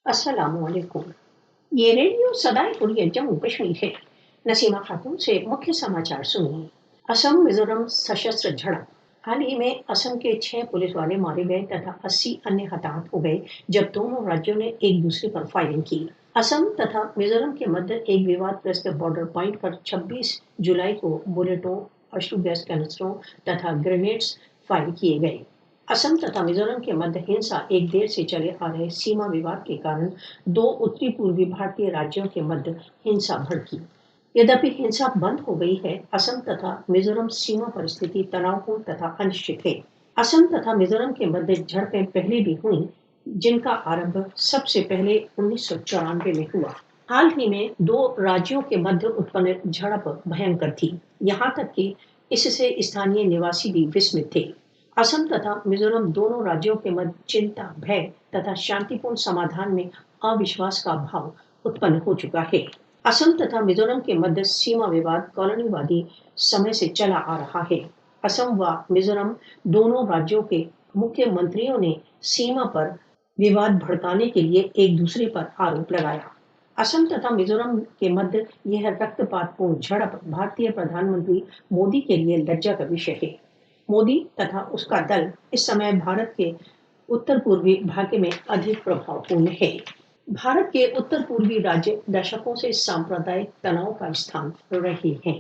अस्सलामुअलैकुम। ये रेडियो सदाए हुर्रियत जम्मू कश्मीर है। नसीमा खातून से मुख्य समाचार सुनिए। असम मिजोरम सशस्त्र झड़प। हाल ही में असम के 6 पुलिस वाले मारे गए तथा 80 अन्य हताहत हो गए जब दोनों राज्यों ने एक दूसरे पर फायरिंग की। असम तथा मिजोरम के मध्य एक विवादग्रस्त बॉर्डर पॉइंट पर 26 जुलाई को बुलेटों, अश्रु गैस कैनिस्टरों तथा ग्रेनेड्स फायर किए गए। असम तथा मिजोरम के मध्य हिंसा एक देर से चले आ रहे सीमा विवाद के कारण दो उत्तरी पूर्वी भारतीय राज्यों के मध्य हिंसा भड़की। यद्यपि हिंसा बंद हो गई है, असम तथा मिजोरम सीमा परिस्थिति तनावपूर्ण तथा अनिश्चित है। असम तथा मिजोरम के मध्य झड़पें पहले भी हुई, जिनका आरंभ सबसे पहले 1994 में हुआ। हाल ही में दो राज्यों के मध्य उत्पन्न झड़प भयंकर थी, यहाँ तक कि इससे स्थानीय निवासी भी विस्मित थे। असम तथा मिजोरम दोनों राज्यों के मध्य चिंता, भय तथा शांतिपूर्ण समाधान में अविश्वास का भाव उत्पन्न हो चुका है। असम तथा मिजोरम के मध्य सीमा विवाद कॉलोनीवादी समय से चला आ रहा है। असम व मिजोरम दोनों राज्यों के मुख्यमंत्रियों ने सीमा पर विवाद भड़काने के लिए एक दूसरे पर आरोप लगाया। असम तथा मिजोरम के मध्य यह रक्तपातपूर्ण झड़प भारतीय प्रधानमंत्री मोदी के लिए लज्जा का विषय है। मोदी तथा उसका दल इस समय भारत के उत्तर पूर्वी भाग्य में अधिक प्रभावपूर्ण है। भारत के उत्तर पूर्वी राज्य दशकों से सांप्रदायिक तनाव का स्थान रहे हैं।